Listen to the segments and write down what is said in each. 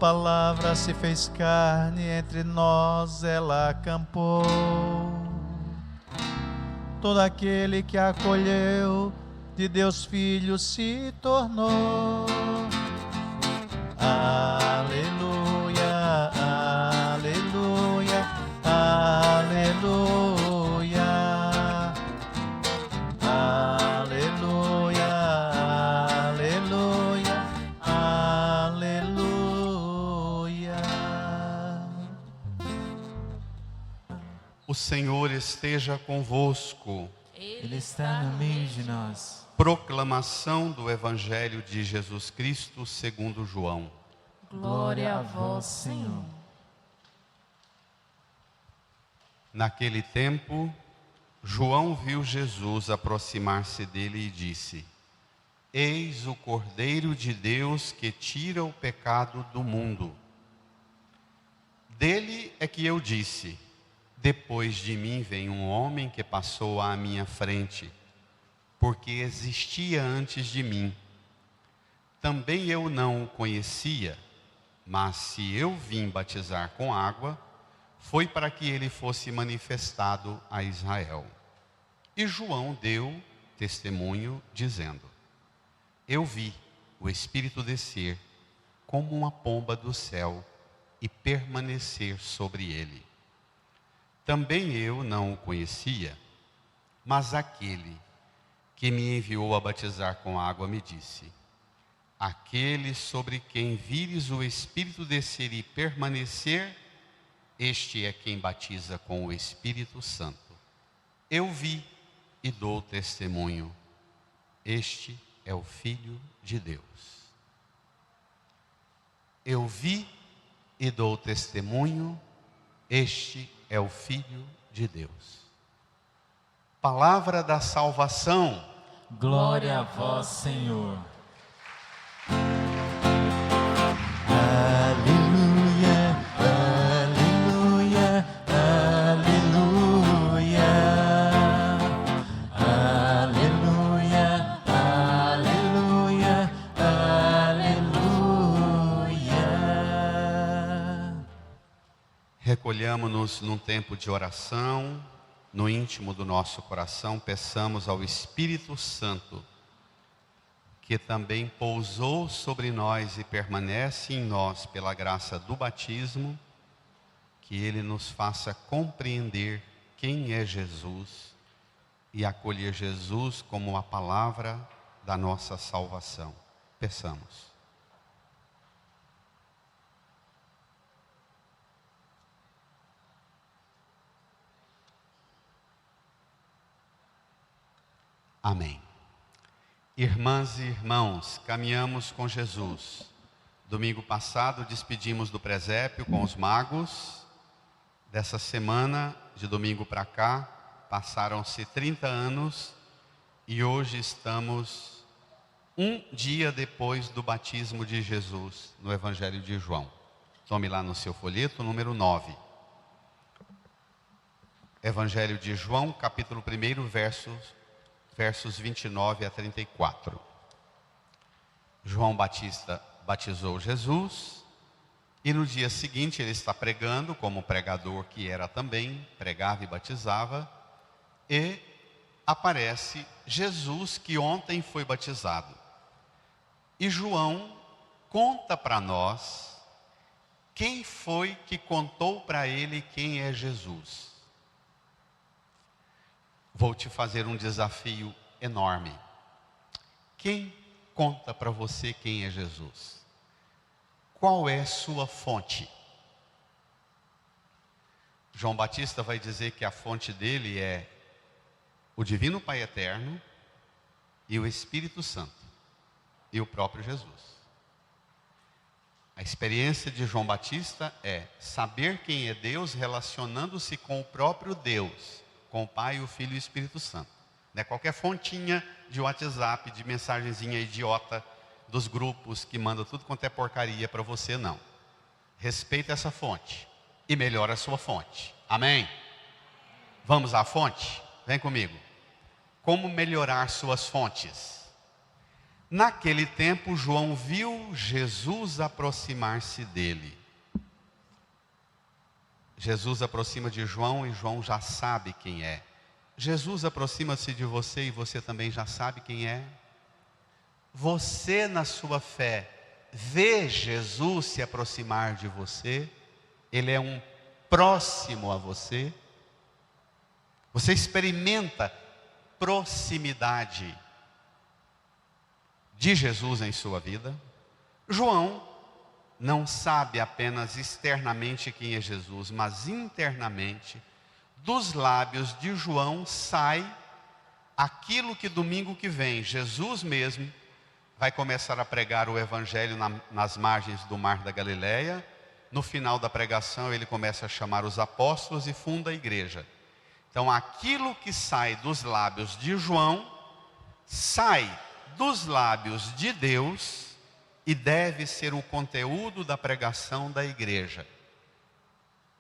palavra se fez carne, entre nós ela acampou. Todo aquele que a acolheu, de Deus Filho se tornou. Aleluia, aleluia, aleluia, aleluia, aleluia, aleluia. O Senhor esteja convosco. Ele está no meio de nós. Proclamação do Evangelho de Jesus Cristo segundo João. Glória a vós, Senhor. Naquele tempo, João viu Jesus aproximar-se dele e disse: Eis o Cordeiro de Deus que tira o pecado do mundo. Dele é que eu disse: depois de mim vem um homem que passou à minha frente, porque existia antes de mim. Também eu não o conhecia, mas se eu vim batizar com água, foi para que ele fosse manifestado a Israel. E João deu testemunho, dizendo: Eu vi o Espírito descer como uma pomba do céu e permanecer sobre ele. Também eu não o conhecia, mas aquele que me enviou a batizar com água me disse: aquele sobre quem vires o Espírito descer e permanecer, este é quem batiza com o Espírito Santo. Eu vi e dou testemunho: este é o Filho de Deus. Eu vi e dou testemunho: este é o Filho de Deus. Palavra da salvação. Glória a vós, Senhor. Aleluia, aleluia, aleluia, aleluia, aleluia, aleluia. Recolhamo-nos num tempo de oração, no íntimo do nosso coração, peçamos ao Espírito Santo, que também pousou sobre nós e permanece em nós pela graça do batismo, que Ele nos faça compreender quem é Jesus e acolher Jesus como a palavra da nossa salvação. Peçamos. Amém. Irmãs e irmãos, caminhamos com Jesus. Domingo passado despedimos do presépio com os magos. Dessa semana, de domingo para cá, passaram-se 30 anos e hoje estamos um dia depois do batismo de Jesus no Evangelho de João. Tome lá no seu folheto, número 9. Evangelho de João, capítulo 1, versos 29 a 34. João Batista batizou Jesus e no dia seguinte ele está pregando, como pregador que era também, pregava e batizava, e aparece Jesus que ontem foi batizado. E João conta para nós quem foi que contou para ele quem é Jesus. Vou te fazer um desafio enorme. Quem conta para você quem é Jesus? Qual é sua fonte? João Batista vai dizer que a fonte dele é o Divino Pai Eterno e o Espírito Santo e o próprio Jesus. A experiência de João Batista é saber quem é Deus relacionando-se com o próprio Deus, com o Pai, o Filho e o Espírito Santo. Não é qualquer fontinha de WhatsApp, de mensagenzinha idiota dos grupos que manda tudo quanto é porcaria para você, não. Respeita essa fonte e melhora a sua fonte. Amém? Vamos à fonte? Vem comigo. Como melhorar suas fontes? Naquele tempo, João viu Jesus aproximar-se dele. Jesus aproxima de João e João já sabe quem é. Jesus aproxima-se de você e você também já sabe quem é. Você, na sua fé, vê Jesus se aproximar de você. Ele é um próximo a você. Você experimenta proximidade de Jesus em sua vida. João não sabe apenas externamente quem é Jesus, mas internamente, dos lábios de João sai aquilo que domingo que vem, Jesus mesmo vai começar a pregar o evangelho nas margens do mar da Galileia. No final da pregação ele começa a chamar os apóstolos e funda a igreja. Então aquilo que sai dos lábios de João, sai dos lábios de Deus e deve ser o conteúdo da pregação da igreja.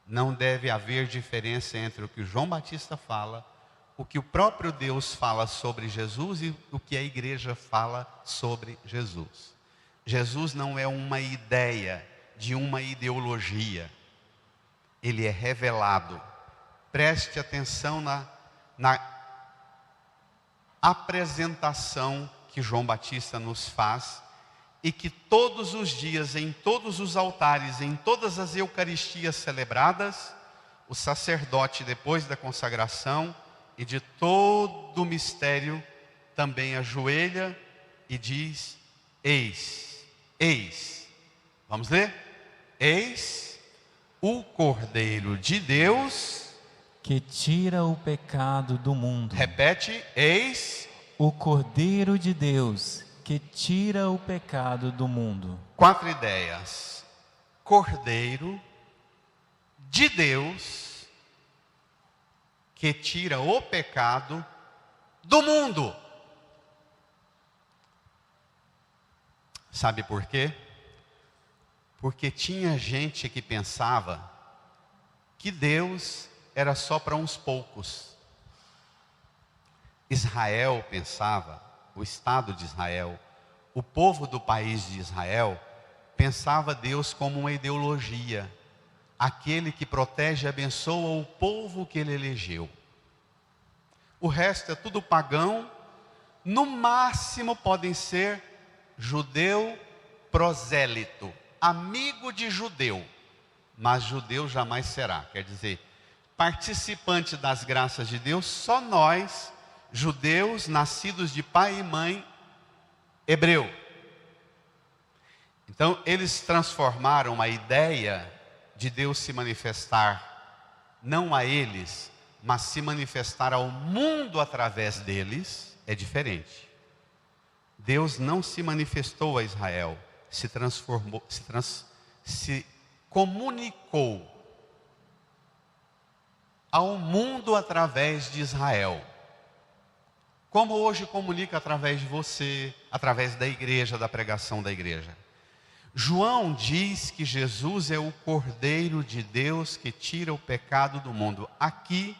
Não deve haver diferença entre o que João Batista fala, o que o próprio Deus fala sobre Jesus e o que a igreja fala sobre Jesus. Jesus não é uma ideia de uma ideologia. Ele é revelado. Preste atenção na apresentação que João Batista nos faz e que todos os dias, em todos os altares, em todas as eucaristias celebradas, o sacerdote, depois da consagração e de todo o mistério, também ajoelha e diz: eis, eis. Vamos ler? Eis o Cordeiro de Deus que tira o pecado do mundo. Repete: eis o Cordeiro de Deus que tira o pecado do mundo. 4 ideias. Cordeiro de Deus que tira o pecado do mundo. Sabe por quê? Porque tinha gente que pensava que Deus era só para uns poucos. Israel pensava, o Estado de Israel, o povo do país de Israel, pensava Deus como uma ideologia, aquele que protege e abençoa o povo que ele elegeu. O resto é tudo pagão, no máximo podem ser judeu prosélito, amigo de judeu, mas judeu jamais será. Quer dizer, participante das graças de Deus, só nós, judeus nascidos de pai e mãe hebreu. Então eles transformaram a ideia de Deus se manifestar não a eles, mas se manifestar ao mundo através deles. É diferente. Deus não se manifestou a Israel, se transformou, se comunicou ao mundo através de Israel. Como hoje comunica através de você, através da igreja, da pregação da igreja. João diz que Jesus é o Cordeiro de Deus que tira o pecado do mundo. Aqui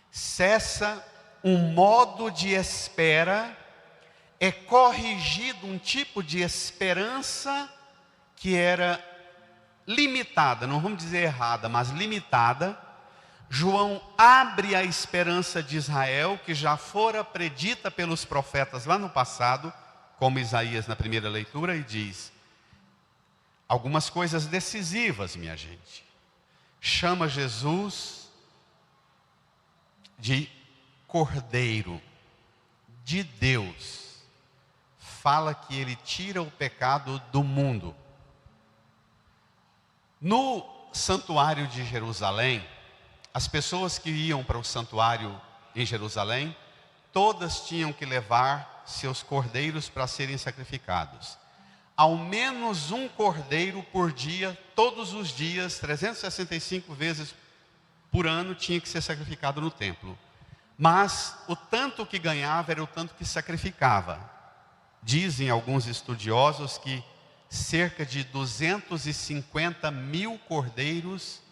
cessa um modo de espera, é corrigido um tipo de esperança que era limitada, não vamos dizer errada, mas limitada. João abre a esperança de Israel, que já fora predita pelos profetas lá no passado, como Isaías na primeira leitura, e diz algumas coisas decisivas, minha gente. Chama Jesus de Cordeiro de Deus. Fala que ele tira o pecado do mundo. No santuário de Jerusalém, as pessoas que iam para o santuário em Jerusalém, todas tinham que levar seus cordeiros para serem sacrificados. Ao menos um cordeiro por dia, todos os dias, 365 vezes por ano, tinha que ser sacrificado no templo. Mas o tanto que ganhava era o tanto que sacrificava. Dizem alguns estudiosos que cerca de 250 mil cordeiros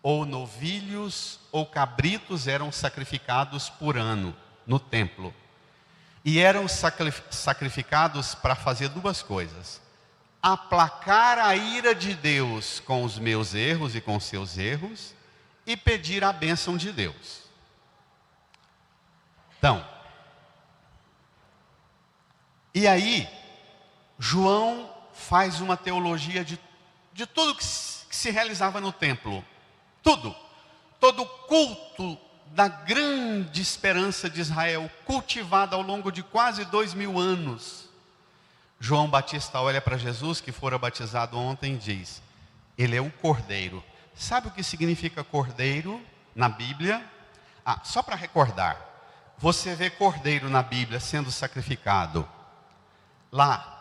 ou novilhos ou cabritos eram sacrificados por ano no templo. e eram sacrificados para fazer duas coisas: aplacar a ira de Deus com os meus erros e com os seus erros, e pedir a bênção de Deus. Então, e aí, João faz uma teologia de tudo que se realizava no templo. Tudo. Todo culto da grande esperança de Israel, cultivada ao longo de quase 2000 anos. João Batista olha para Jesus, que fora batizado ontem, e diz: ele é o Cordeiro. Sabe o que significa Cordeiro na Bíblia? Só para recordar, você vê Cordeiro na Bíblia sendo sacrificado. Lá,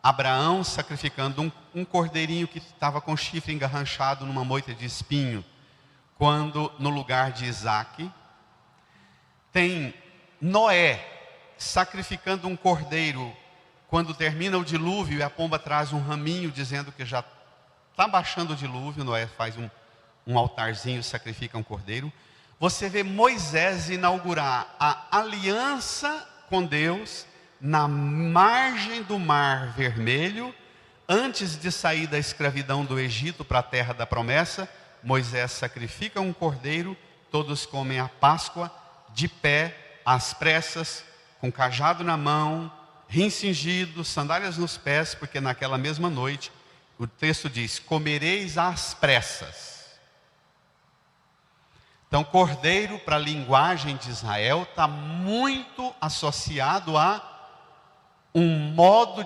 Abraão sacrificando um cordeirinho que estava com chifre engarranchado numa moita de espinho, quando no lugar de Isaque. Tem Noé sacrificando um cordeiro quando termina o dilúvio e a pomba traz um raminho dizendo que já está baixando o dilúvio. Noé faz um altarzinho, sacrifica um cordeiro. Você vê Moisés inaugurar a aliança com Deus na margem do Mar Vermelho, antes de sair da escravidão do Egito para a terra da promessa. Moisés sacrifica um cordeiro, todos comem a Páscoa, de pé, às pressas, com cajado na mão, cingido, sandálias nos pés, porque naquela mesma noite, o texto diz: comereis às pressas. Então, cordeiro, para a linguagem de Israel, está muito associado a um modo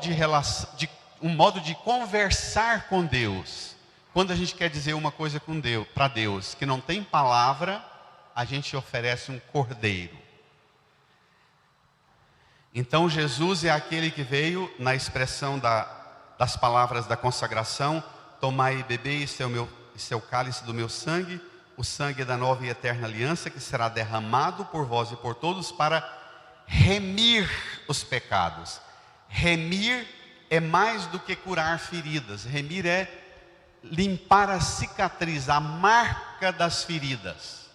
de conversar com Deus. Quando a gente quer dizer uma coisa com Deus, para Deus, que não tem palavra, a gente oferece um cordeiro. Então Jesus é aquele que veio na expressão das palavras da consagração: tomai e bebei, este é o cálice do meu sangue, o sangue da nova e eterna aliança, que será derramado por vós e por todos para remir os pecados. Remir é mais do que curar feridas. Remir é limpar a cicatriz, a marca das feridas.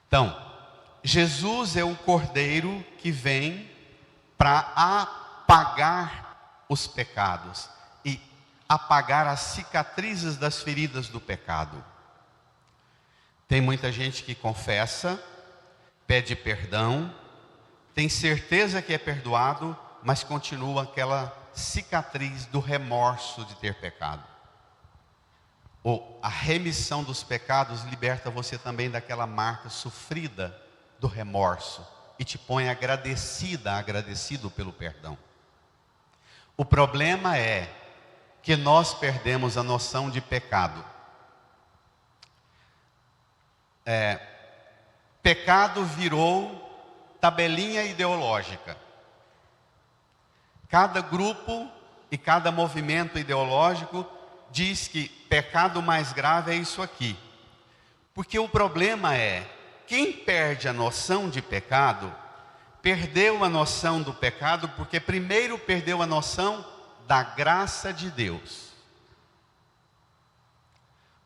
Então, Jesus é o Cordeiro que vem para apagar os pecados e apagar as cicatrizes das feridas do pecado. Tem muita gente que confessa, pede perdão, tem certeza que é perdoado, mas continua aquela cicatriz do remorso de ter pecado. Ou a remissão dos pecados liberta você também daquela marca sofrida do remorso e te põe agradecido pelo perdão. O problema é que nós perdemos a noção de pecado. Pecado virou tabelinha ideológica. Cada grupo e cada movimento ideológico diz que pecado mais grave é isso aqui. Porque o problema é, quem perde a noção de pecado, perdeu a noção do pecado porque primeiro perdeu a noção da graça de Deus.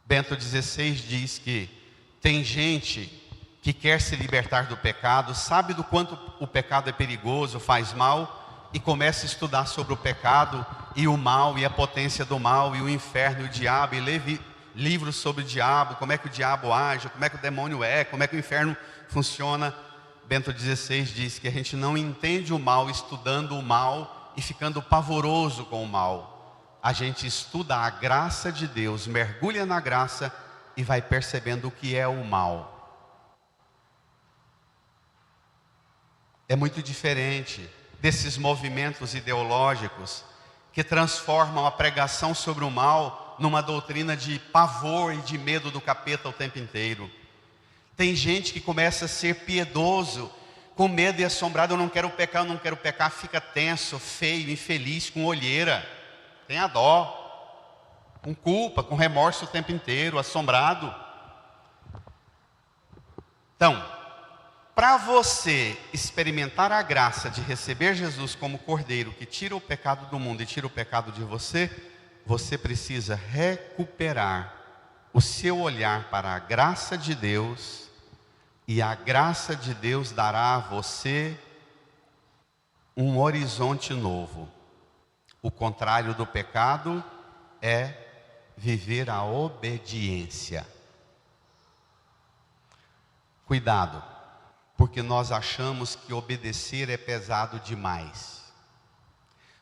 Bento XVI diz que tem gente que quer se libertar do pecado, sabe do quanto o pecado é perigoso, faz mal, e começa a estudar sobre o pecado e o mal e a potência do mal e o inferno e o diabo, e lê livros sobre o diabo, como é que o diabo age, como é que o demônio é, como é que o inferno funciona. Bento XVI diz que a gente não entende o mal estudando o mal e ficando pavoroso com o mal. A gente estuda a graça de Deus, mergulha na graça e vai percebendo o que é o mal. É muito diferente desses movimentos ideológicos que transformam a pregação sobre o mal numa doutrina de pavor e de medo do capeta o tempo inteiro. Tem gente que começa a ser piedoso, com medo e assombrado: eu não quero pecar, fica tenso, feio, infeliz, com olheira, tem a dó, com culpa, com remorso o tempo inteiro, assombrado. Então, para você experimentar a graça de receber Jesus como Cordeiro que tira o pecado do mundo e tira o pecado de você, você precisa recuperar o seu olhar para a graça de Deus, e a graça de Deus dará a você um horizonte novo. O contrário do pecado é viver a obediência. Cuidado, porque nós achamos que obedecer é pesado demais.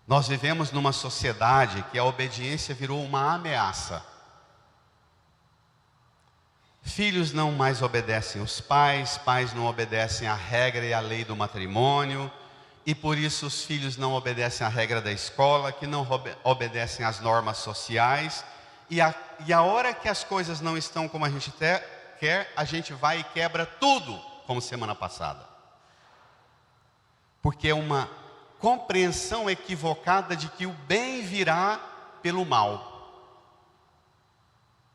Nós vivemos numa sociedade que a obediência virou uma ameaça. Filhos não mais obedecem os pais, pais não obedecem à regra e à lei do matrimônio, e por isso os filhos não obedecem à regra da escola, que não obedecem às normas sociais, e a hora que as coisas não estão como a gente quer, a gente vai e quebra tudo, como semana passada. Porque é uma compreensão equivocada de que o bem virá pelo mal.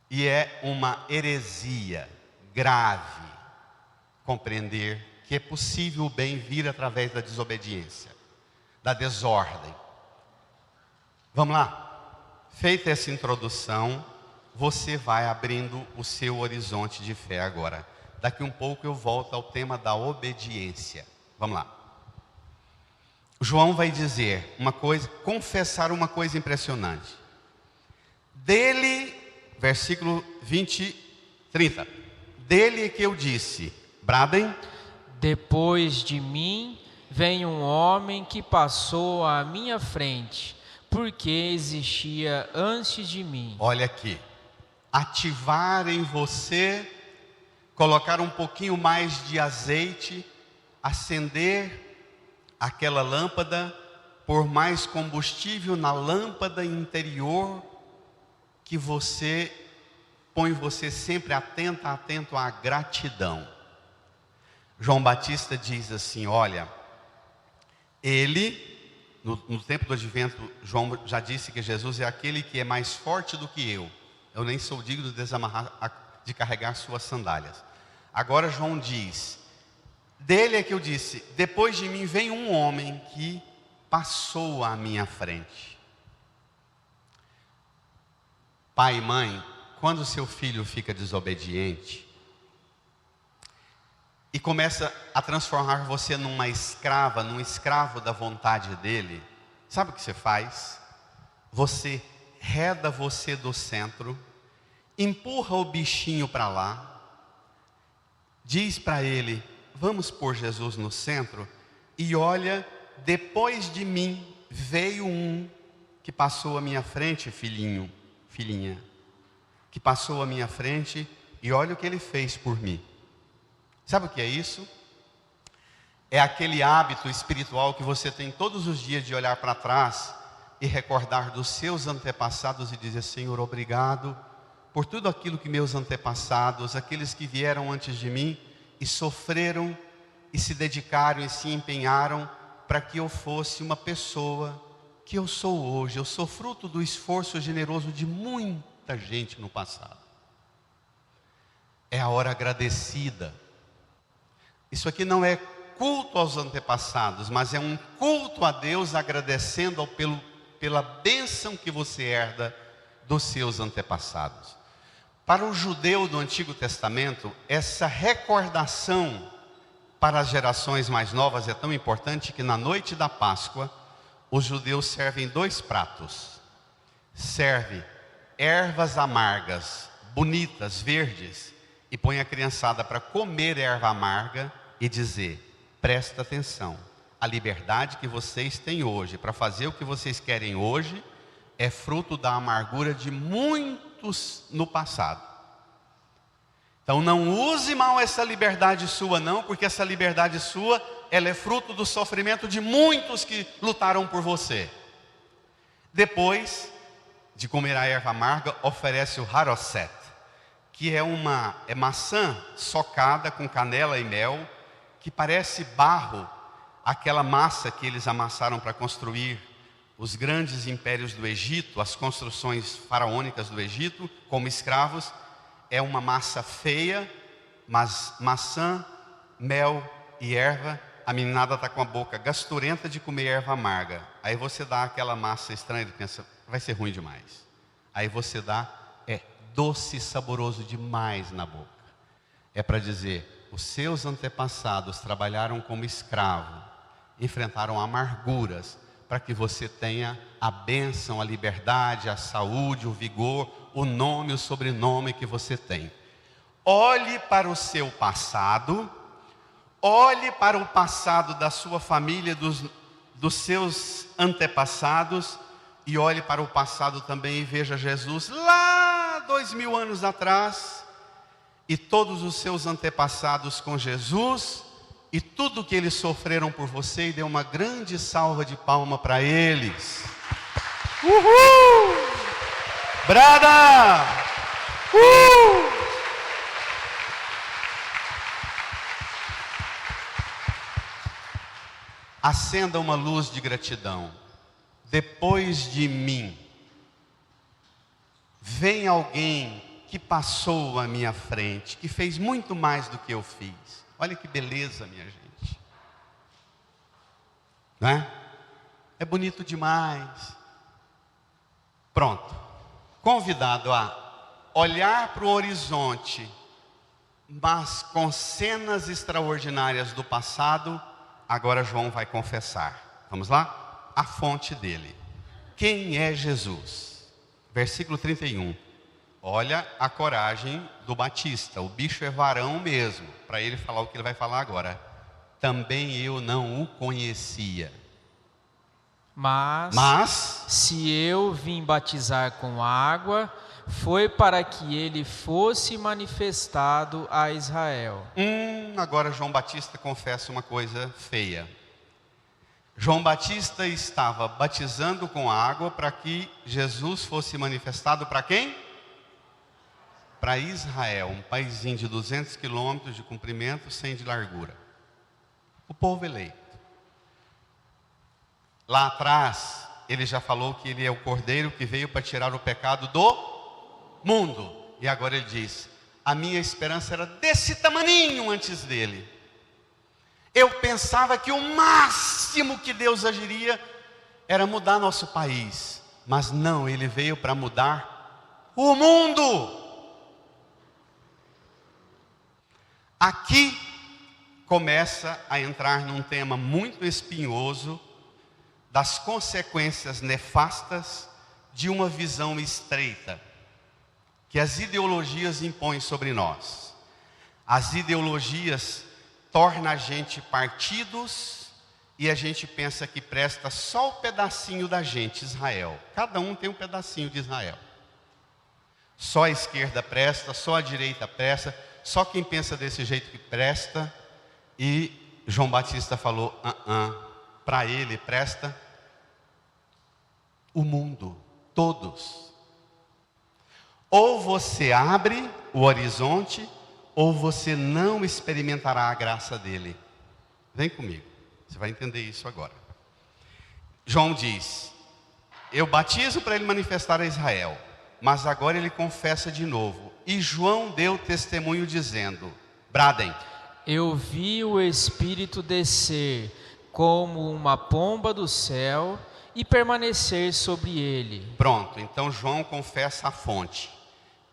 E é uma heresia grave compreender que é possível o bem vir através da desobediência, da desordem. Vamos lá? Feita essa introdução, você vai abrindo o seu horizonte de fé agora. Daqui um pouco eu volto ao tema da obediência. Vamos lá. João vai dizer uma coisa, confessar uma coisa impressionante. Dele, versículo 30. Dele é que eu disse, bradem. Depois de mim vem um homem que passou à minha frente, porque existia antes de mim. Olha aqui, ativar em você, colocar um pouquinho mais de azeite, acender aquela lâmpada, pôr mais combustível na lâmpada interior, que você põe você sempre atento à gratidão. João Batista diz assim, olha, ele, no tempo do advento, João já disse que Jesus é aquele que é mais forte do que eu nem sou digno de carregar suas sandálias. Agora João diz, dele é que eu disse, depois de mim vem um homem que passou à minha frente. Pai e mãe, quando seu filho fica desobediente e começa a transformar você numa escrava, num escravo da vontade dele, sabe o que você faz? Você reda você do centro, empurra o bichinho para lá, diz para ele, vamos pôr Jesus no centro, e olha, depois de mim veio um que passou à minha frente, filhinho, filhinha, que passou à minha frente, e olha o que ele fez por mim. Sabe o que é isso? É aquele hábito espiritual que você tem todos os dias de olhar para trás e recordar dos seus antepassados e dizer, Senhor, obrigado por tudo aquilo que meus antepassados, aqueles que vieram antes de mim e sofreram e se dedicaram e se empenharam para que eu fosse uma pessoa que eu sou hoje. Eu sou fruto do esforço generoso de muita gente no passado. É a hora agradecida. Isso aqui não é culto aos antepassados, mas é um culto a Deus agradecendo pela bênção que você herda dos seus antepassados. Para o judeu do Antigo Testamento, essa recordação para as gerações mais novas é tão importante que na noite da Páscoa, os judeus servem 2 pratos. Serve ervas amargas, bonitas, verdes, e põe a criançada para comer erva amarga e dizer, presta atenção, a liberdade que vocês têm hoje para fazer o que vocês querem hoje é fruto da amargura de muitos no passado. Então não use mal essa liberdade sua não, porque essa liberdade sua, ela é fruto do sofrimento de muitos que lutaram por você. Depois de comer a erva amarga, oferece o harosset, que é maçã socada com canela e mel, que parece barro, aquela massa que eles amassaram para construir os grandes impérios do Egito, as construções faraônicas do Egito, como escravos. É uma massa feia, mas maçã, mel e erva, a meninada está com a boca gasturenta de comer erva amarga. Aí você dá aquela massa estranha e pensa, vai ser ruim demais. Aí você dá, é doce e saboroso demais na boca. É para dizer, os seus antepassados trabalharam como escravo enfrentaram amarguras, para que você tenha a bênção, a liberdade, a saúde, o vigor, o nome, o sobrenome que você tem. Olhe para o seu passado, olhe para o passado da sua família, dos seus antepassados, e olhe para o passado também e veja Jesus lá 2000 anos atrás, e todos os seus antepassados com Jesus, e tudo que eles sofreram por você, e dê uma grande salva de palma para eles. Uhul! Brada! Acenda uma luz de gratidão. Depois de mim, vem alguém que passou à minha frente, que fez muito mais do que eu fiz. Olha que beleza, minha gente. Não é? É bonito demais. Pronto. Convidado a olhar para o horizonte, mas com cenas extraordinárias do passado, agora João vai confessar. Vamos lá? A fonte dele. Quem é Jesus? Versículo 31. Olha a coragem do Batista. O bicho é varão mesmo, para ele falar o que ele vai falar agora. Também eu não o conhecia. Mas se eu vim batizar com água, foi para que ele fosse manifestado a Israel. Agora João Batista confessa uma coisa feia. João Batista estava batizando com água para que Jesus fosse manifestado para quem? Para Israel, um paísinho de 200 quilômetros de comprimento, 100 de largura. O povo eleito. Lá atrás, ele já falou que ele é o Cordeiro que veio para tirar o pecado do mundo. E agora ele diz: a minha esperança era desse tamaninho antes dele. Eu pensava que o máximo que Deus agiria era mudar nosso país. Mas não, ele veio para mudar o mundo. Aqui começa a entrar num tema muito espinhoso das consequências nefastas de uma visão estreita que as ideologias impõem sobre nós. As ideologias tornam a gente partidos e a gente pensa que presta só o pedacinho da gente, Israel. Cada um tem um pedacinho de Israel. Só a esquerda presta, só a direita presta, só quem pensa desse jeito que presta. E João Batista falou, para ele presta o mundo, todos. Ou você abre o horizonte, ou você não experimentará a graça dele. Vem comigo, você vai entender isso agora. João diz, eu batizo para ele manifestar a Israel, mas agora ele confessa de novo. E João deu testemunho dizendo, bradem. Eu vi o Espírito descer como uma pomba do céu e permanecer sobre ele. Pronto, então João confessa a fonte.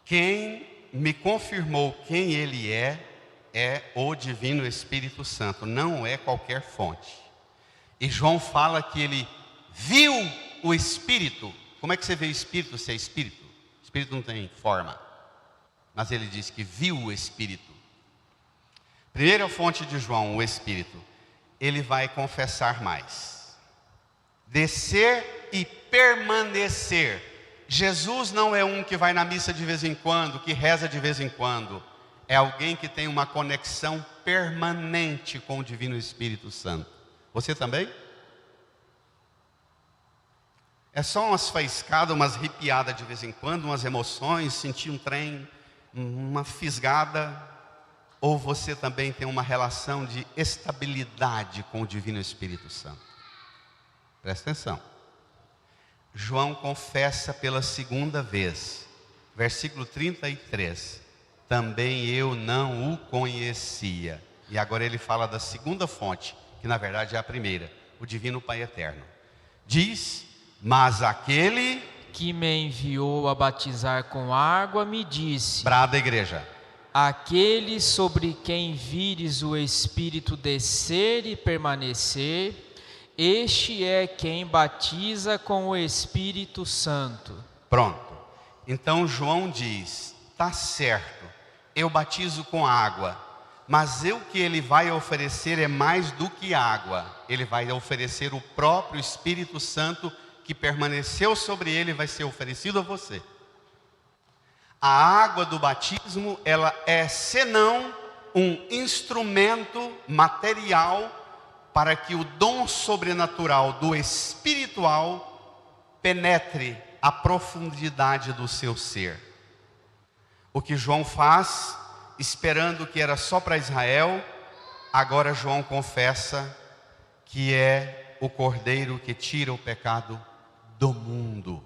Quem me confirmou quem ele é o Divino Espírito Santo, não é qualquer fonte. E João fala que ele viu o Espírito. Como é que você vê o Espírito se é Espírito? O Espírito não tem forma. Mas ele diz que viu o Espírito. Primeira fonte de João, o Espírito. Ele vai confessar mais. Descer e permanecer. Jesus não é um que vai na missa de vez em quando, que reza de vez em quando. É alguém que tem uma conexão permanente com o Divino Espírito Santo. Você também? É só umas faiscadas, umas ripiadas de vez em quando, umas emoções, sentir um trem, uma fisgada. Ou você também tem uma relação de estabilidade com o Divino Espírito Santo? Presta atenção. João confessa pela segunda vez, versículo 33. Também eu não o conhecia. E agora ele fala da segunda fonte, que na verdade é a primeira, o Divino Pai Eterno. Diz, mas aquele que me enviou a batizar com água me disse, brada igreja, aquele sobre quem vires o Espírito descer e permanecer, Este é quem batiza com o Espírito Santo. Pronto. Então João diz, tá certo, eu batizo com água, mas o que ele vai oferecer é mais do que água. Ele vai oferecer o próprio Espírito Santo que permaneceu sobre ele e vai ser oferecido a você. A água do batismo, ela é senão um instrumento material para que o dom sobrenatural do espiritual penetre a profundidade do seu ser. O que João faz, esperando que era só para Israel, agora João confessa que é o Cordeiro que tira o pecado do mundo.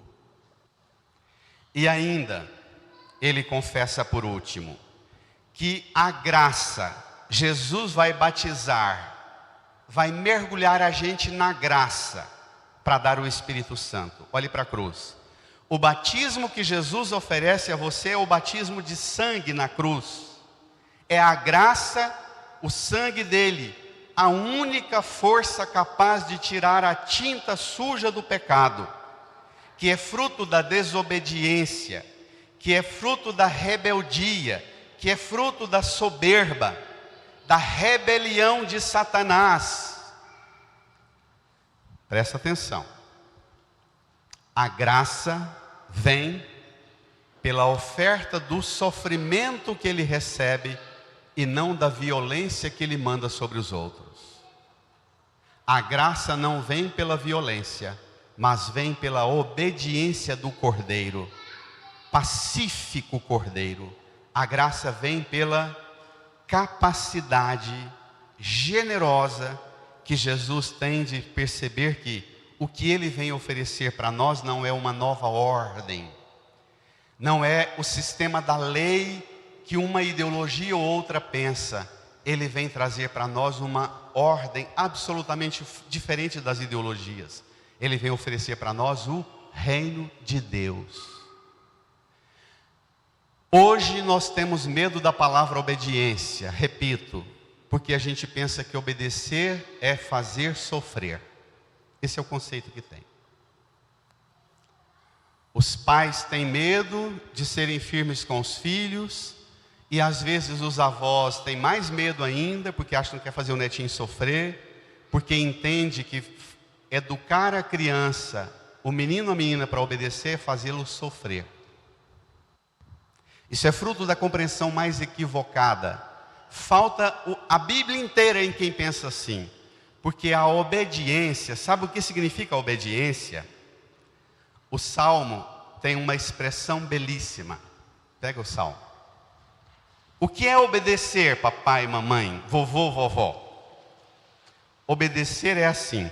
E ainda, ele confessa por último, que a graça, Jesus vai batizar, vai mergulhar a gente na graça para dar o Espírito Santo. Olhe para a cruz. O batismo que Jesus oferece a você é o batismo de sangue na cruz. É a graça, o sangue dele, a única força capaz de tirar a tinta suja do pecado, que é fruto da desobediência, que é fruto da rebeldia, que é fruto da soberba, da rebelião de Satanás. Presta atenção. A graça vem pela oferta do sofrimento que ele recebe e não da violência que ele manda sobre os outros. A graça não vem pela violência, mas vem pela obediência do Cordeiro, pacífico Cordeiro. A graça vem pela capacidade generosa que Jesus tem de perceber que o que ele vem oferecer para nós não é uma nova ordem, não é o sistema da lei que uma ideologia ou outra pensa. Ele vem trazer para nós uma ordem absolutamente diferente das ideologias. Ele vem oferecer para nós o reino de Deus. Hoje nós temos medo da palavra obediência, repito, porque a gente pensa que obedecer é fazer sofrer. Esse é o conceito que tem. Os pais têm medo de serem firmes com os filhos, e às vezes os avós têm mais medo ainda, porque acham que quer fazer o netinho sofrer, porque entende que educar a criança, o menino ou a menina para obedecer é fazê-lo sofrer. Isso é fruto da compreensão mais equivocada. Falta a Bíblia inteira em quem pensa assim. Porque a obediência, sabe o que significa a obediência? O Salmo tem uma expressão belíssima. Pega o Salmo. O que é obedecer, papai, mamãe, vovô, vovó? Obedecer é assim.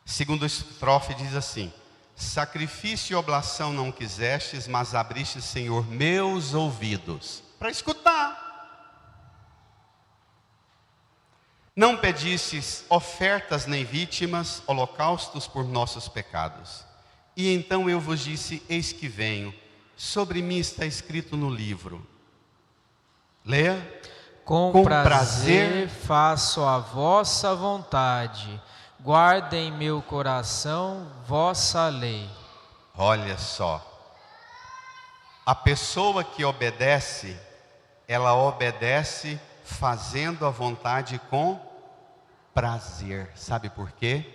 Segunda estrofe diz assim: sacrifício e oblação não quisestes, mas abriste, Senhor, meus ouvidos para escutar. Não pedistes ofertas nem vítimas, holocaustos por nossos pecados. E então eu vos disse: eis que venho, sobre mim está escrito no livro. Leia. Com prazer faço a vossa vontade, guarda em meu coração vossa lei. Olha só, a pessoa que obedece, ela obedece fazendo a vontade com prazer. Sabe por quê?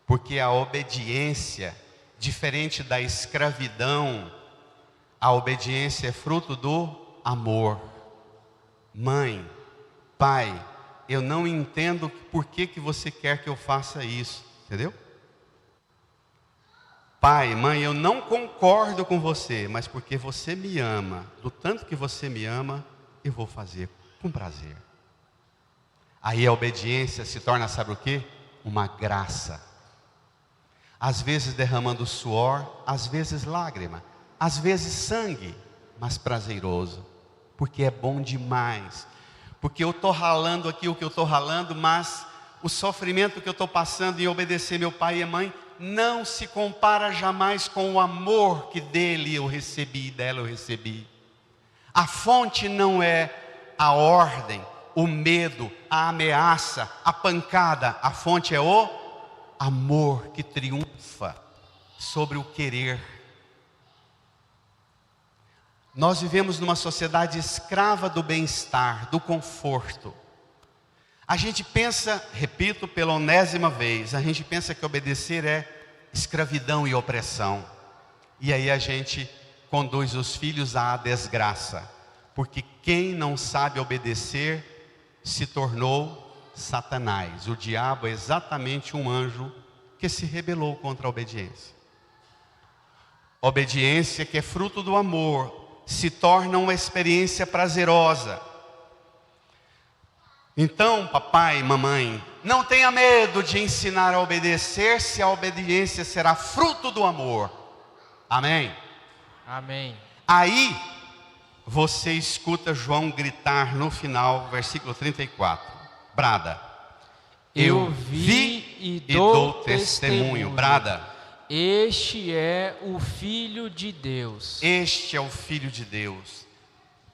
Porque a obediência, diferente da escravidão, a obediência é fruto do amor. Mãe, pai, eu não entendo por que você quer que eu faça isso, entendeu? Pai, mãe, eu não concordo com você, mas porque você me ama, do tanto que você me ama, eu vou fazer com prazer. Aí a obediência se torna, sabe o quê? Uma graça. Às vezes derramando suor, às vezes lágrima, às vezes sangue, mas prazeroso, porque é bom demais. Porque eu estou ralando aqui o que eu estou ralando, mas o sofrimento que eu estou passando em obedecer meu pai e mãe não se compara jamais com o amor que dele eu recebi, dela eu recebi. A fonte não é a ordem, o medo, a ameaça, a pancada. A fonte é o amor que triunfa sobre o querer. Nós vivemos numa sociedade escrava do bem-estar, do conforto. A gente pensa, repito pela 1ª vez, a gente pensa que obedecer é escravidão e opressão. E aí a gente conduz os filhos à desgraça. Porque quem não sabe obedecer se tornou Satanás. O diabo é exatamente um anjo que se rebelou contra a obediência. Obediência que é fruto do amor se torna uma experiência prazerosa. Então, papai e mamãe, não tenha medo de ensinar a obedecer, se a obediência será fruto do amor. Amém? Amém. Aí, você escuta João gritar no final, versículo 34. Brada. Eu vi e dou testemunho. Brada. Este é o Filho de Deus. Este é o Filho de Deus.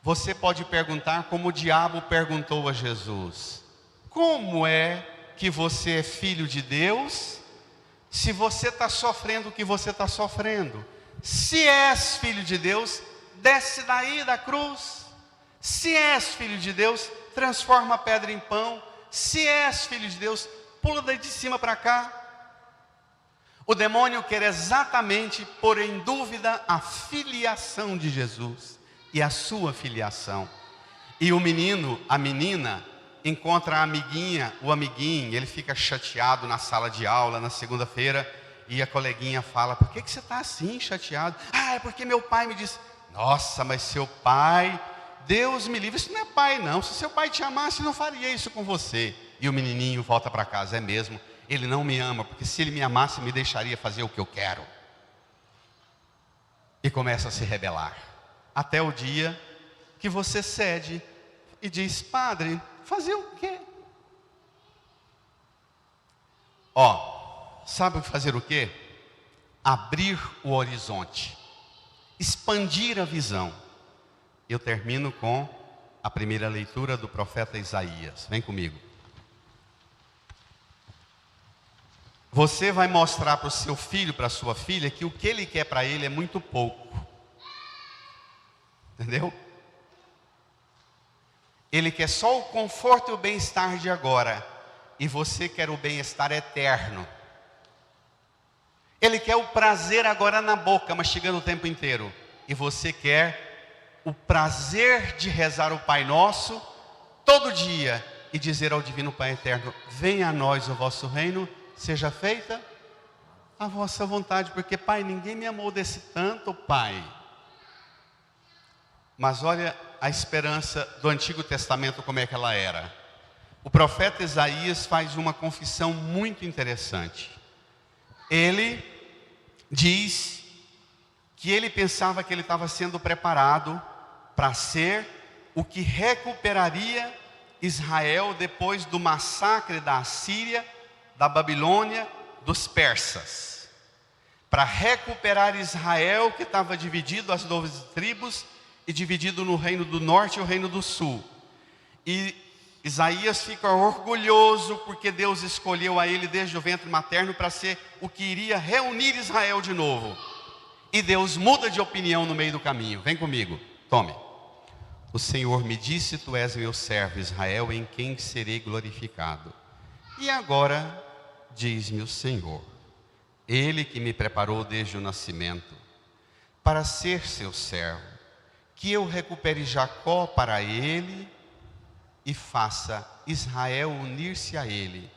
Você pode perguntar como o diabo perguntou a Jesus: como é que você é filho de Deus, se você está sofrendo o que você está sofrendo? Se és filho de Deus, desce daí da cruz. Se és filho de Deus, transforma a pedra em pão. Se és filho de Deus, pula daí de cima para cá. O demônio quer exatamente pôr em dúvida a filiação de Jesus e a sua filiação. E o menino, a menina, encontra a amiguinha, o amiguinho, ele fica chateado na sala de aula, na segunda-feira, e a coleguinha fala: por que você está assim, chateado? Ah, é porque meu pai me disse. Nossa, mas seu pai, Deus me livre, isso não é pai não, se seu pai te amasse não faria isso com você. E o menininho volta para casa: é mesmo, ele não me ama, porque se ele me amasse me deixaria fazer o que eu quero. E começa a se rebelar, até o dia que você cede e diz: padre, fazer o quê? Sabe fazer o quê? Abrir o horizonte, expandir a visão. Eu termino com a primeira leitura do profeta Isaías. Vem comigo. Você vai mostrar para o seu filho, para a sua filha, que o que ele quer para ele é muito pouco. Entendeu? Ele quer só o conforto e o bem-estar de agora. E você quer o bem-estar eterno. Ele quer o prazer agora na boca, mastigando o tempo inteiro. E você quer o prazer de rezar o Pai Nosso todo dia e dizer ao Divino Pai Eterno: venha a nós o vosso reino, seja feita a vossa vontade. Porque, Pai, ninguém me amou desse tanto, Pai. Mas olha a esperança do Antigo Testamento, como é que ela era. O profeta Isaías faz uma confissão muito interessante. Ele diz que ele pensava que ele estava sendo preparado para ser o que recuperaria Israel depois do massacre da Assíria, da Babilônia, dos persas. Para recuperar Israel, que estava dividido as 12 tribos, e dividido no reino do norte e o reino do sul. E Isaías fica orgulhoso porque Deus escolheu a ele desde o ventre materno para ser o que iria reunir Israel de novo. E Deus muda de opinião no meio do caminho. Vem comigo, tome. O Senhor me disse: tu és meu servo Israel, em quem serei glorificado. E agora diz-me o Senhor, Ele que me preparou desde o nascimento para ser seu servo, que eu recupere Jacó para ele e faça Israel unir-se a ele.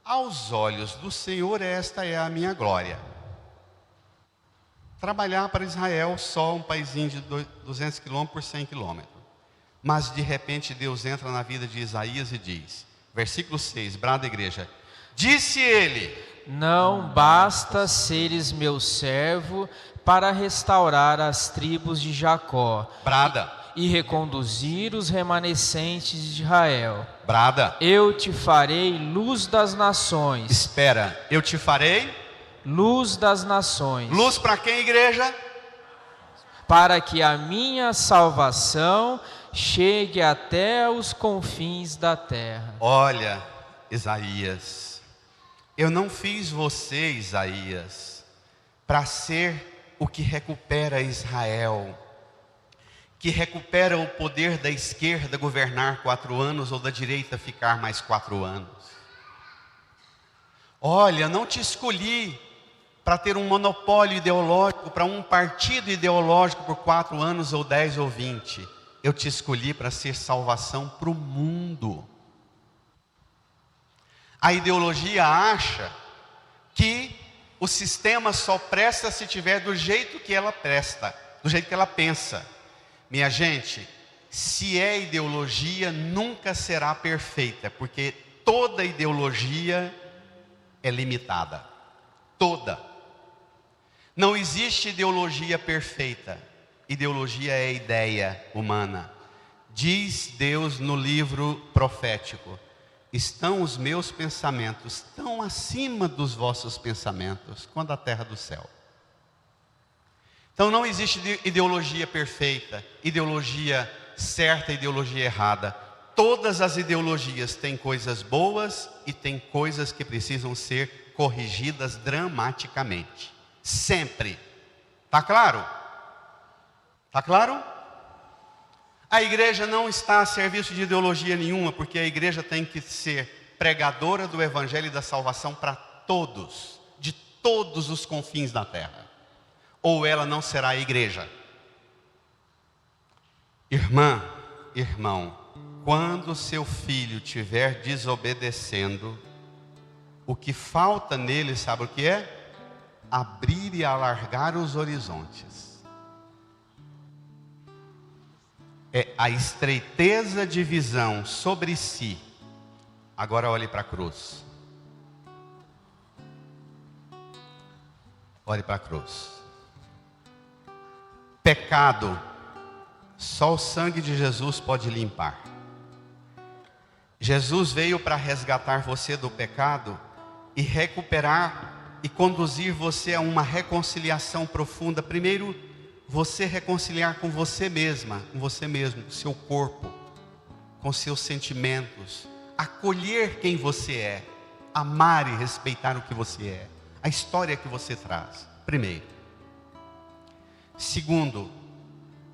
Aos olhos do Senhor esta é a minha glória. Trabalhar para Israel só um paizinho de 200 quilômetros por 100 quilômetros. Mas de repente Deus entra na vida de Isaías e diz, versículo 6, brada igreja: disse ele: não basta seres meu servo para restaurar as tribos de Jacó, brada, e reconduzir os remanescentes de Israel. Brada. Eu te farei luz das nações. Espera, eu te farei luz das nações. Luz para quem, igreja? Para que a minha salvação chegue até os confins da terra. Olha, Isaías, eu não fiz você, Isaías, para ser o que recupera Israel, que recupera o poder da esquerda governar 4 anos ou da direita ficar mais 4 anos. Olha, não te escolhi para ter um monopólio ideológico, para um partido ideológico por 4 anos ou 10 ou 20. Eu te escolhi para ser salvação para o mundo. A ideologia acha que o sistema só presta se tiver do jeito que ela presta, do jeito que ela pensa. Minha gente, se é ideologia, nunca será perfeita, porque toda ideologia é limitada. Toda. Não existe ideologia perfeita. Ideologia é ideia humana. Diz Deus no livro profético: estão os meus pensamentos tão acima dos vossos pensamentos quanto a terra do céu. Então não existe ideologia perfeita, ideologia certa, ideologia errada. Todas as ideologias têm coisas boas e têm coisas que precisam ser corrigidas dramaticamente. Sempre. Tá claro? Tá claro? A igreja não está a serviço de ideologia nenhuma, porque a igreja tem que ser pregadora do evangelho e da salvação para todos, de todos os confins da terra. Ou ela não será a igreja. Irmã, irmão, quando seu filho estiver desobedecendo, o que falta nele, sabe o que é? Abrir e alargar os horizontes. É a estreiteza de visão sobre si. Agora olhe para a cruz. Olhe para a cruz. Pecado, só o sangue de Jesus pode limpar. Jesus veio para resgatar você do pecado e recuperar e conduzir você a uma reconciliação profunda. Primeiro, você reconciliar com você mesma, com você mesmo, com seu corpo, com seus sentimentos, acolher quem você é, amar e respeitar o que você é, a história que você traz. Primeiro. Segundo,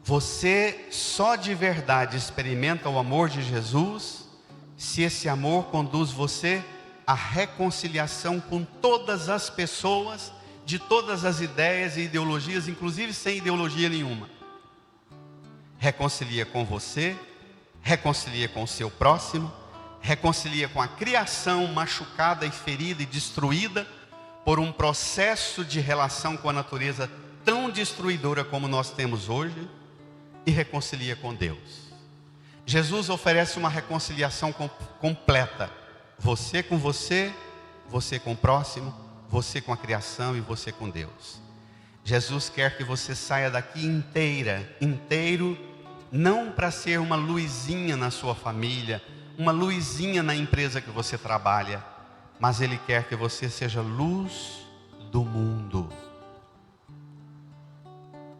você só de verdade experimenta o amor de Jesus se esse amor conduz você à reconciliação com todas as pessoas, de todas as ideias e ideologias, inclusive sem ideologia nenhuma. Reconcilia com você, reconcilia com o seu próximo, reconcilia com a criação machucada e ferida e destruída por um processo de relação com a natureza tão destruidora como nós temos hoje, e reconcilia com Deus. Jesus oferece uma reconciliação completa. Você com você, você com o próximo, você com a criação e você com Deus. Jesus quer que você saia daqui inteiro, não para ser uma luzinha na sua família, uma luzinha na empresa que você trabalha, mas Ele quer que você seja luz do mundo.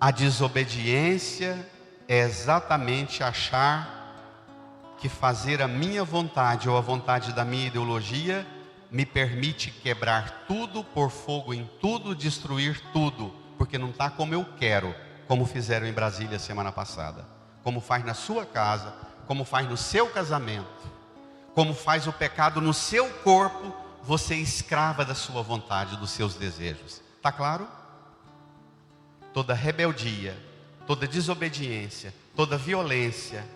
A desobediência é exatamente achar que fazer a minha vontade ou a vontade da minha ideologia me permite quebrar tudo, pôr fogo em tudo, destruir tudo, porque não está como eu quero, como fizeram em Brasília semana passada, como faz na sua casa, como faz no seu casamento, como faz o pecado no seu corpo. Você é escrava da sua vontade, dos seus desejos. Está claro? Toda rebeldia, toda desobediência, toda violência,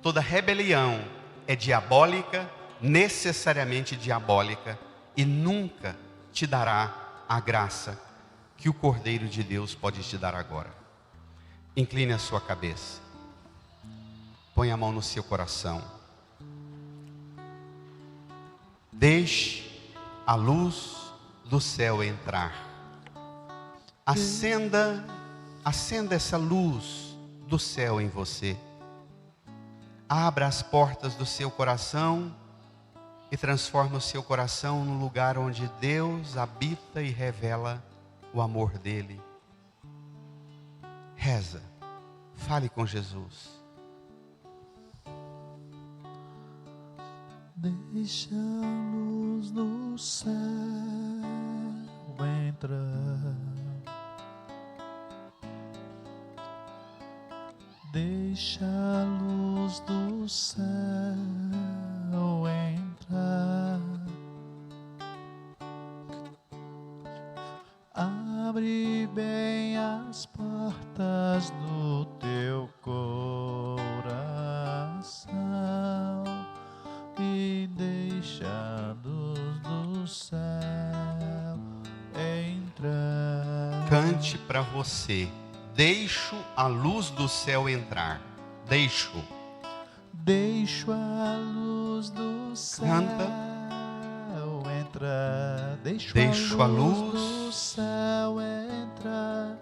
toda rebelião é diabólica, necessariamente diabólica, e nunca te dará a graça que o Cordeiro de Deus pode te dar agora. Incline a sua cabeça, põe a mão no seu coração, deixe a luz do céu entrar, acenda essa luz do céu em você. Abra as portas do seu coração e transforma o seu coração num lugar onde Deus habita e revela o amor dele. Reza, fale com Jesus. Deixa a luz do céu entrar. Deixa a luz do céu entrar. Abre bem as portas do teu coração e deixa a luz do céu entrar. Cante para você. Deixo a luz do céu entrar. Deixo. Deixo a luz do céu entrar. Deixo a luz do céu entrar.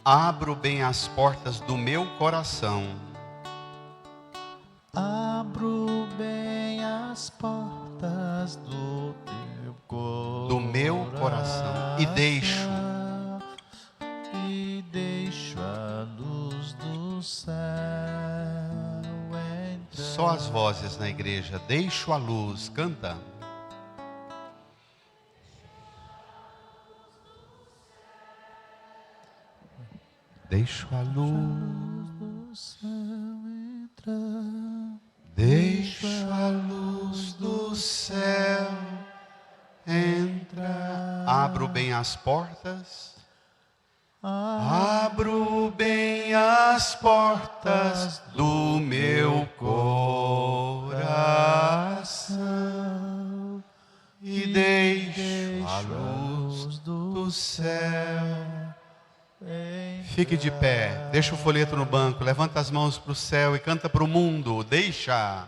Abro bem as portas do meu coração. Abro bem as portas do teu coração. Do meu coração. E deixo a luz do céu entrar. só as vozes na igreja. Deixo a luz. Canta. Deixo a luz do céu entrar. Deixo a luz do céu entrar. Abro bem as portas. Abro bem as portas do meu coração e deixo a luz do céu. Fique de pé, deixa o folheto no banco, levanta as mãos para o céu e canta para o mundo. Deixa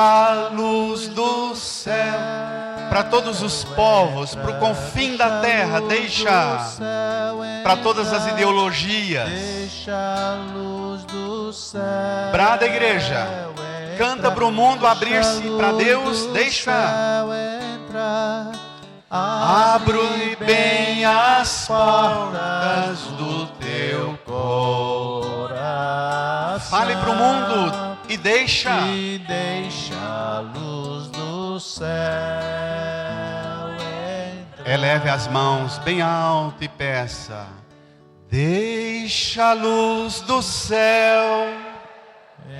a luz do céu para todos os povos, para o confim da terra. Deixa para todas as ideologias. Brada, igreja, canta para o mundo abrir-se para Deus. Deixa. Abro bem as portas do teu coração. Fale para o mundo e deixa a luz do céu entrar. Eleve as mãos bem alto e peça. Deixa a luz do céu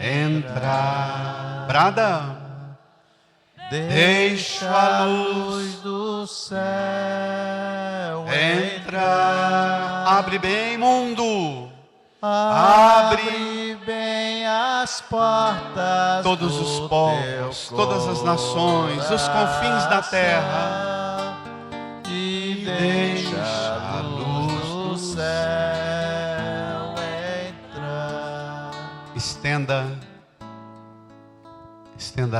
entrar. Brada. Deixa a luz do céu entrar. Abre bem, mundo. Abre bem as portas. Todos os povos, todas as nações, os confins da terra. E deixa a luz do céu entrar. Estenda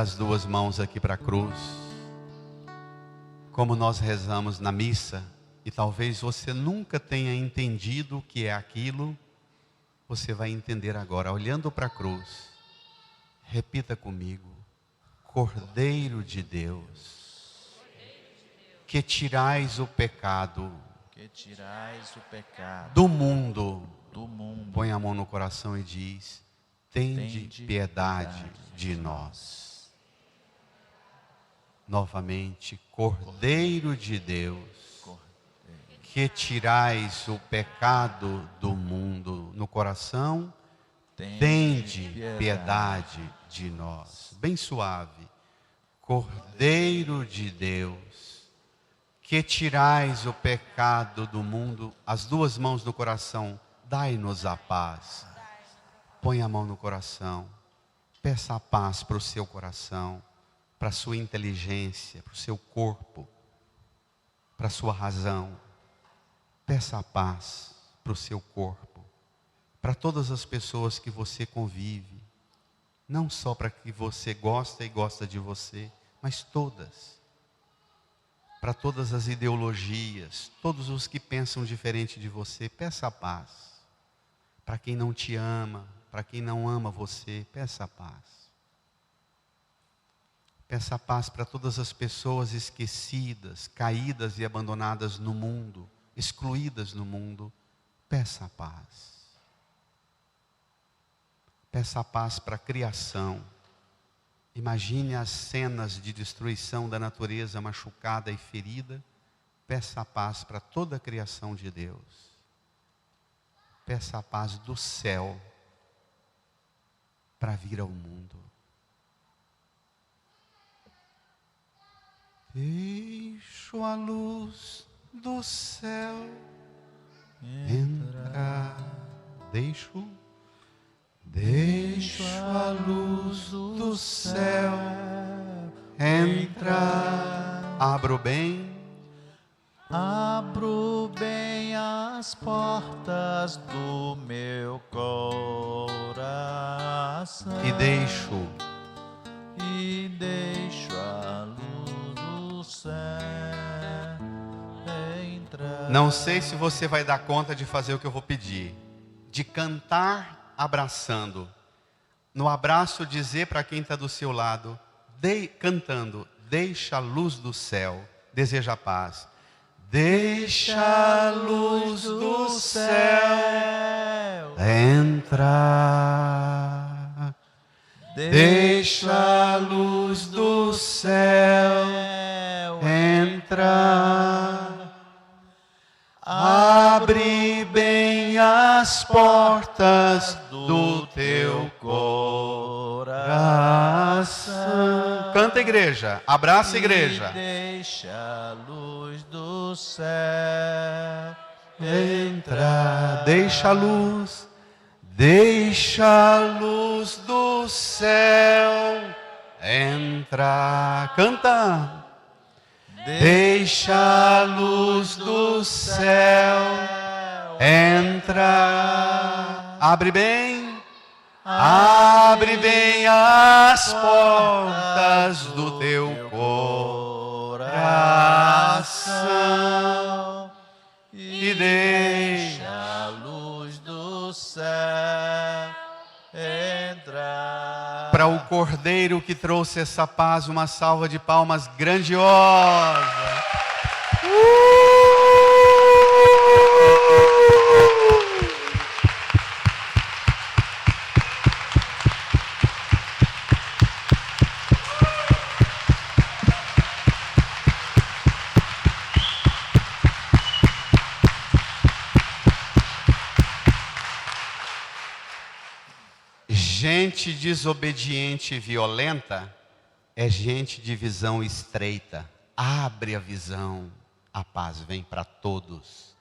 as duas mãos aqui para a cruz. Como nós rezamos na missa, e talvez você nunca tenha entendido o que é aquilo, você vai entender agora, olhando para a cruz. Repita comigo: Cordeiro de Deus, que tirais o pecado do mundo. Põe a mão no coração e diz: tende piedade de nós. Novamente, Cordeiro de Deus, que tirais o pecado do mundo. No coração, tende piedade de nós. Bem suave. Cordeiro de Deus, que tirais o pecado do mundo. As duas mãos no coração, dai-nos a paz. Põe a mão no coração. Peça a paz para o seu coração, para a sua inteligência, para o seu corpo, para a sua razão. Peça a paz para o seu corpo, para todas as pessoas que você convive. Não só para que você gosta e gosta de você, mas todas. Para todas as ideologias, todos os que pensam diferente de você, peça a paz. Para quem não te ama, para quem não ama você, peça a paz. Peça a paz para todas as pessoas esquecidas, caídas e abandonadas no mundo, excluídas no mundo. Peça a paz. Peça a paz para a criação. Imagine as cenas de destruição da natureza machucada e ferida. Peça a paz para toda a criação de Deus. Peça a paz do céu para vir ao mundo. Deixo a luz do céu entrar. Deixo a luz do céu entrar. Abro bem as portas do meu coração e deixo a luz do céu entrar. Não sei se você vai dar conta de fazer o que eu vou pedir, de cantar abraçando. No abraço dizer para quem está do seu lado, cantando, deixa a luz do céu, deseja a paz. Deixa a luz do céu entrar. Deixa a luz do céu entrar. Abre bem as portas do teu coração. Canta, igreja. Abraça, igreja. Deixa a luz do céu Entrar. Deixa a luz. Deixa a luz do céu entrar. Canta. Deixa a luz do céu entrar. Abre bem as portas do teu coração e deixa a luz do céu entrar. para o Cordeiro que trouxe essa paz uma salva de palmas grandiosa. Gente desobediente e violenta é gente de visão estreita. Abre a visão, a paz vem para todos.